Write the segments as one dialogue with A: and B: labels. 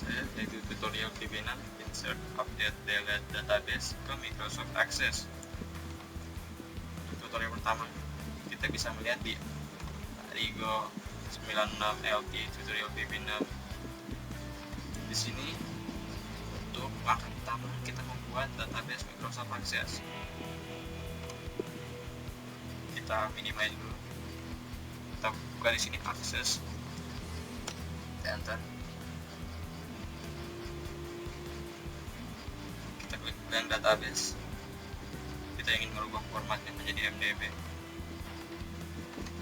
A: saya, yaitu tutorial VB6 insert update delete database ke Microsoft Access. Tutorial pertama kita bisa melihat di Rigo 96 LT tutorial VB6. Di sini untuk langkah pertama kita membuat database Microsoft Access. Kita minimize dulu. Kita buka di sini Access, enter. Kita klik blank database. Kita ingin merubah formatnya menjadi MDB.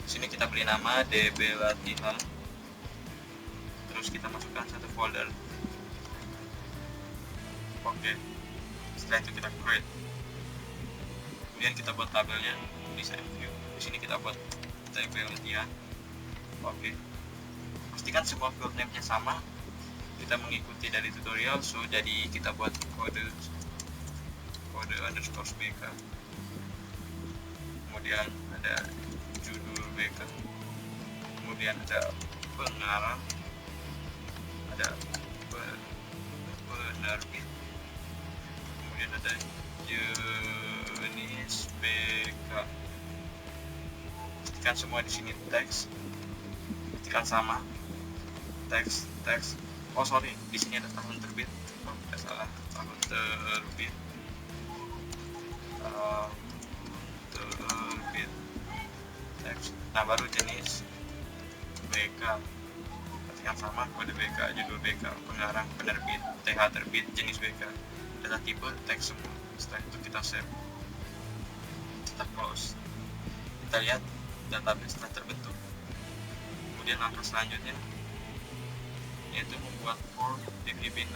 A: Di sini kita beri nama DB latihan. Terus kita masukkan satu folder. Oke. Setelah itu kita create. Kemudian kita buat tabelnya di save view. Di sini kita buat DB latihan. Oke. Pastikan semua field name-nya sama. Kita mengikuti dari tutorial, so jadi kita buat kode underscore BK. Kemudian ada judul BK. Kemudian ada pengarang, ada penerbit. Kemudian ada jenis BK. Pastikan semua di sini teks. Pastikan sama. Teks. Oh sorry, di sini ada tahun terbit. Oh, tidak salah. Tahun terbit. Teks. Nah, baru jenis BK. Pastikan sama kode BK, judul BK, pengarang, penerbit, TH terbit, jenis BK. Data tipe teks semua. Setelah itu kita save. Kita close. Kita lihat database telah terbentuk. Kemudian langkah selanjutnya yaitu membuat form di VB6.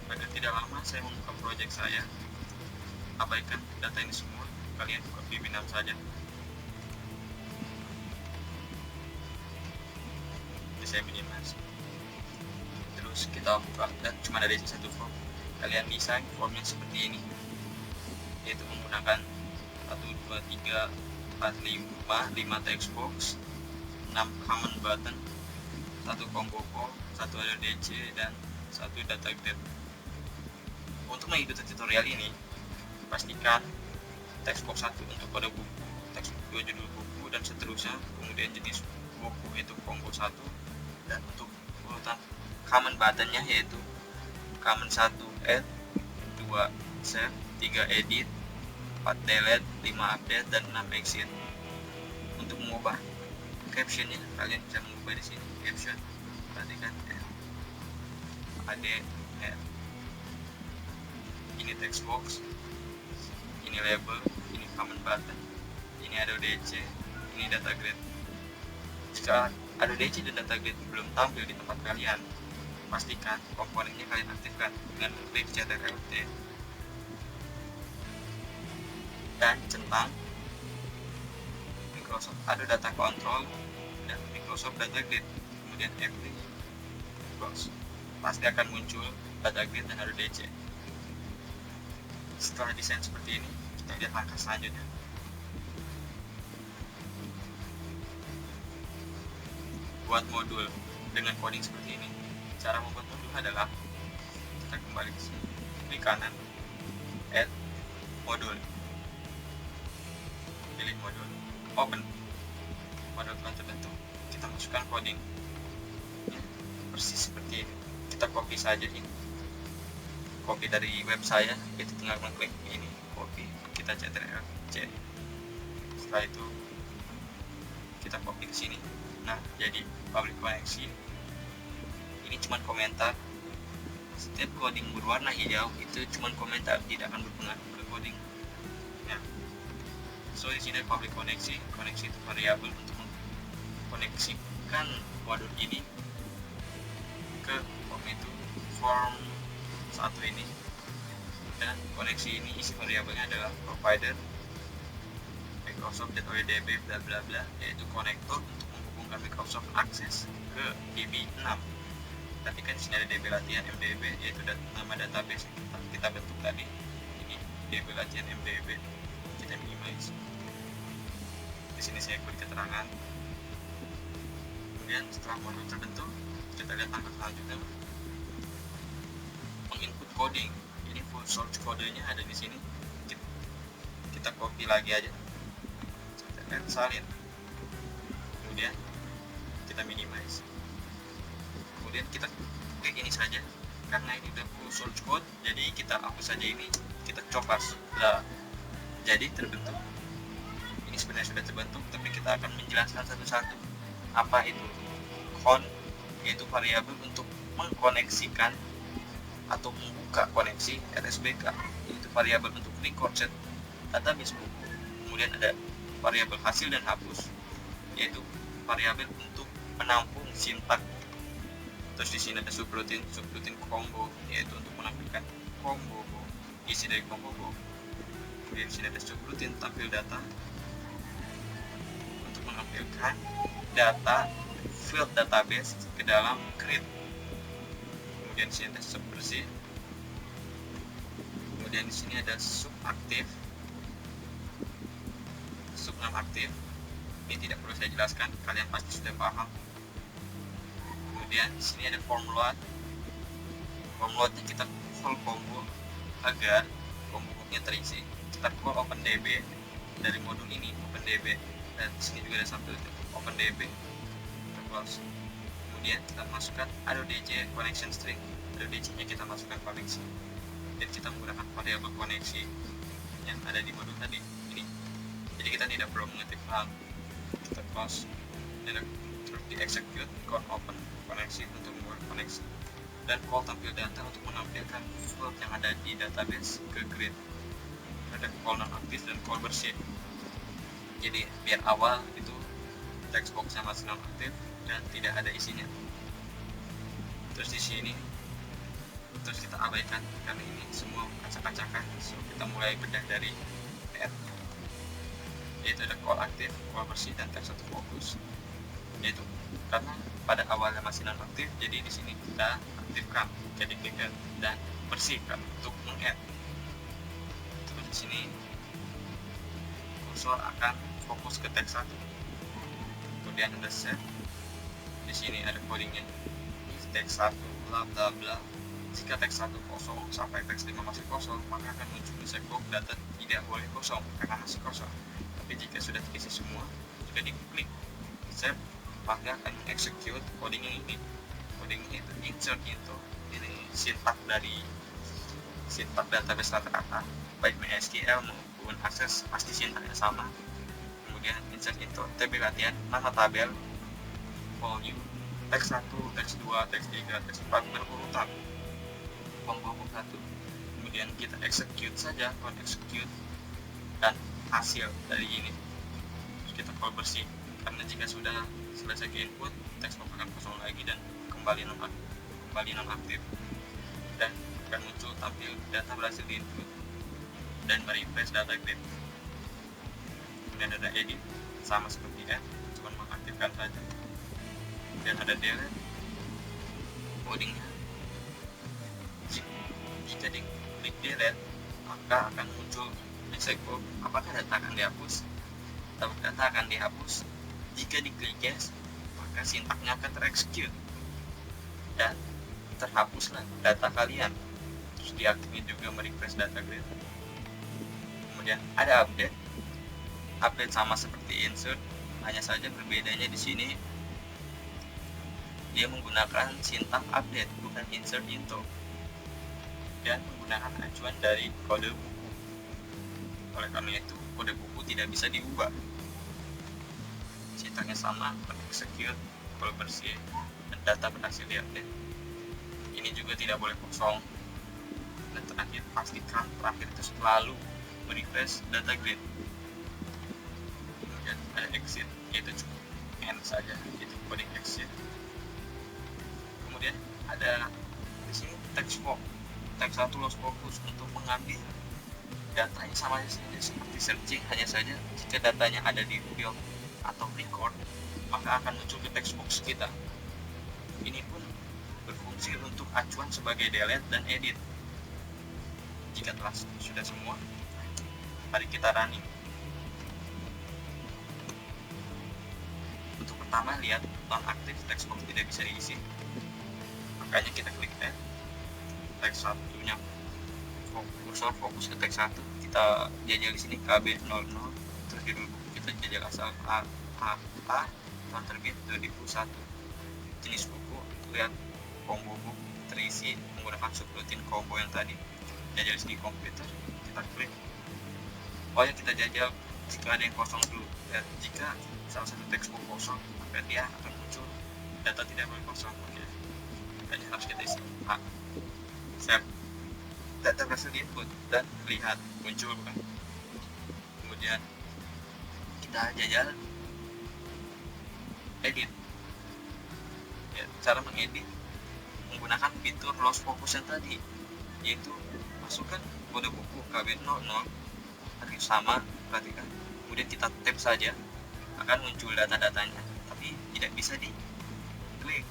A: Agar tidak lama saya membuka project saya, abaikan data ini semua, kalian buka VB6 saja. Jadi saya minimize. Terus kita buka dan cuma ada satu form. Kalian desain formnya seperti ini, yaitu menggunakan 1, 2, 3, 4, 5 text box, 6 common button, 1 combo form, 1 ada DC, dan 1 data grid. Untuk mengikuti tutorial ini, pastikan text box 1 untuk kode buku, text box 2 judul buku, dan seterusnya. Kemudian jenis buku itu combo 1, dan untuk urutan common buttonnya yaitu common 1 add, 2 save, 3 edit, 4 delete, 5 update, dan 6 exit. Untuk mengubah captionnya, kalian bisa mengubah di sini caption. Perhatikan ini text box, ini label, ini common button, ini ada DC, ini data grid. Jika ada DC dan data grid belum tampil di tempat kalian, pastikan komponennya kalian aktifkan dengan mengklik Ctrl+T dan centang Microsoft ada data control dan Microsoft data grid, kemudian apply close. Pasti akan muncul data grid dan ada DC. Setelah desain seperti ini, kita lihat langkah selanjutnya. Buat modul dengan coding seperti ini. Cara membuat modul adalah kita kembali ke sini, klik kanan, add modul, pilih modul, open. Modul telah terbentuk. Kita masukkan coding ya, persis seperti ini. Kita copy saja ini, copy dari web saya, itu tinggal mengklik ini, copy, kita Ctrl+C. Setelah itu kita copy ke sini. Nah, jadi public koneksi ini cuma komentar. Setiap coding berwarna hijau itu cuma komentar, tidak akan berpengaruh ke coding ya. So di sini public koneksi itu variabel untuk mengkoneksikan modul ini ke form 1 ini, dan koneksi ini isi variabelnya adalah provider Microsoft.odb bla bla bla, yaitu konektor untuk menghubungkan Microsoft Access ke VB6. Tapi kan sini ada DB latihan MDB, yaitu nama database yang kita bentuk tadi. Ini DB latihan MDB. Kita minimize. Di sini saya beri keterangan. Kemudian setelah modul terbentuk, kita lihat langkah selanjutnya. menginput coding. Ini full source kodenya ada di sini. Kita copy lagi aja, kita salin, kemudian kita minimize, kemudian kita klik ini saja. Karena ini udah full source code, jadi kita hapus saja ini, kita copas. Nah, jadi terbentuk. Ini sebenarnya sudah terbentuk, tapi kita akan menjelaskan satu-satu. Apa itu con, yaitu variabel untuk mengkoneksikan atau membuka koneksi RSBK, yaitu variabel untuk record set database buku. Kemudian ada variabel hasil dan hapus, yaitu variabel untuk menampung sintak. Terus di sini ada subroutine combo, yaitu untuk menampilkan combo isi dari combo. Kemudian di sini ada subroutine tampil data untuk menampilkan data field database ke dalam grid. Kemudian di sini ada subbersih. Kemudian di sini ada subaktif, sub non-aktif. Ini tidak perlu saya jelaskan, kalian pasti sudah paham. Kemudian di sini ada form load. Form loadnya kita call combo agar combo-nya terisi. Kita call OpenDB dari modul ini, OpenDB, dan di sini juga ada sampel OpenDB. Kita close. Kemudian kita masukkan ADODJ connection string. ADODJ nya kita masukkan koneksi, dan kita menggunakan variabel koneksi yang ada di modul tadi ini. Jadi kita tidak perlu mengetik hal. Kita close, dan terus di execute call open koneksi untuk membuat koneksi, dan call tampil data untuk menampilkan field yang ada di database ke grid. Ada call non-aktif dan call bersih. Jadi biar awal itu text boxnya masih non-aktif dan tidak ada isinya. Terus di sini terus kita abaikan karena ini semua acak-acakan. So kita mulai bedah dari add, yaitu ada call aktif, call bersih, dan text satu fokus. Yaitu karena pada awalnya masih non aktif, jadi di sini kita aktifkan, jadi klik dan bersihkan untuk meng-add. Terus di sini kursor akan fokus ke teks 1. Kemudian ada set. Di sini ada codingnya. Teks 1 bla bla bla. Jika teks 1 kosong sampai teks 5 masih kosong, maka akan muncul di checkbox data tidak boleh kosong karena masih kosong. Tapi jika sudah terisi semua, jika diklik set, maka akan execute codingnya ini. Codingnya itu insert into, ini sintak dari sintak database rata-rata, baik MySQL maupun Access pasti sintaknya sama. Kemudian insert into tabel latihan, nama tabel, volume, teks 1, teks 2, teks 3, teks 4 berurutan, combo 1. Kemudian kita execute saja, call execute, dan hasil dari ini. Terus kita call bersih, karena jika sudah selesai ke input, teks box akan kosong lagi dan kembali non-aktif, dan akan muncul tampil data berhasil di input dan merefresh data grid. Kemudian ada edit, sama seperti add, cuma mengaktifkan saja. Kemudian ada delete, codingnya. Jika diklik delete, maka akan muncul di checkbox apakah data akan dihapus atau data akan dihapus. Jika diklik yes, maka sintaknya akan terexecute dan terhapuslah data kalian. Terus diaktifin juga merefresh data grid. Kemudian ada update sama seperti insert, hanya saja berbedanya di sini dia menggunakan sintak update bukan insert into, dan menggunakan acuan dari kode buku. Oleh karena itu kode buku tidak bisa diubah. Sintaknya sama, execute, call bersih, dan data berhasil diupdate. Ini juga tidak boleh kosong. Dan terakhir, pastikan terakhir itu selalu merefresh data grid. Kemudian ada exit, yaitu cukup end saja, itu coding exit. Kemudian ada di sini text box, teks 1 loss focus untuk mengambil datanya sama saja seperti searching, hanya saja jika datanya ada di field atau record, maka akan muncul ke text box kita. Ini pun berfungsi untuk acuan sebagai delete dan edit. Jika telah sudah semua, mari kita running. Untuk pertama, lihat non-aktif text box tidak bisa diisi, makanya kita klik add, teks satunya, kursor fokus ke teks 1, kita jajal di sini KB00, terus di buku kita jajal asal A tahun terbit 2001, jenis buku lihat combo buku terisi menggunakan subrutin combo yang tadi, jajal di komputer, kita klik. Oh ya, kita jajal jika ada yang kosong dulu, dan jika salah satu teks buku kosong maka dia akan muncul data tidak boleh kosong. Oke, hanya harus kita isi A, save, data berhasil diinput dan lihat muncul bukan. Kemudian kita jajal edit ya, cara mengedit menggunakan fitur lost focus yang tadi, yaitu masukkan kode buku KB00 harga sama, perhatikan, kemudian kita tap saja akan muncul data-datanya, tapi tidak bisa di klik.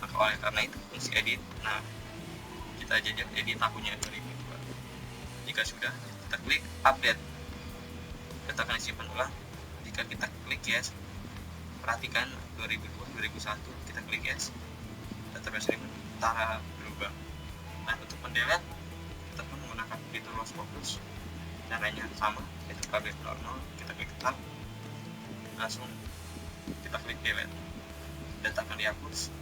A: Maka oleh karena itu fungsi edit, nah kita jajal edit tahunnya 2002. Jika sudah, kita klik update, data akan disimpan ulang. Jika kita klik yes, perhatikan 2002-2001, kita klik yes, data base sementara berubah. Nah, untuk mendelete kita pun menggunakan fitur lost focus, caranya sama, yaitu KB00, kita klik tab, langsung kita klik delete, data akan dihapus.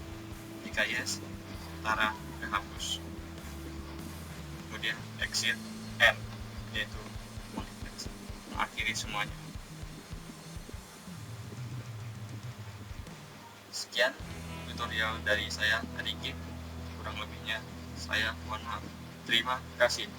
A: Jika yes, setara dihapus. Kemudian exit end, yaitu mengakhiri semuanya. Sekian tutorial dari saya, Adikit. Kurang lebihnya saya mohon maaf. Terima kasih.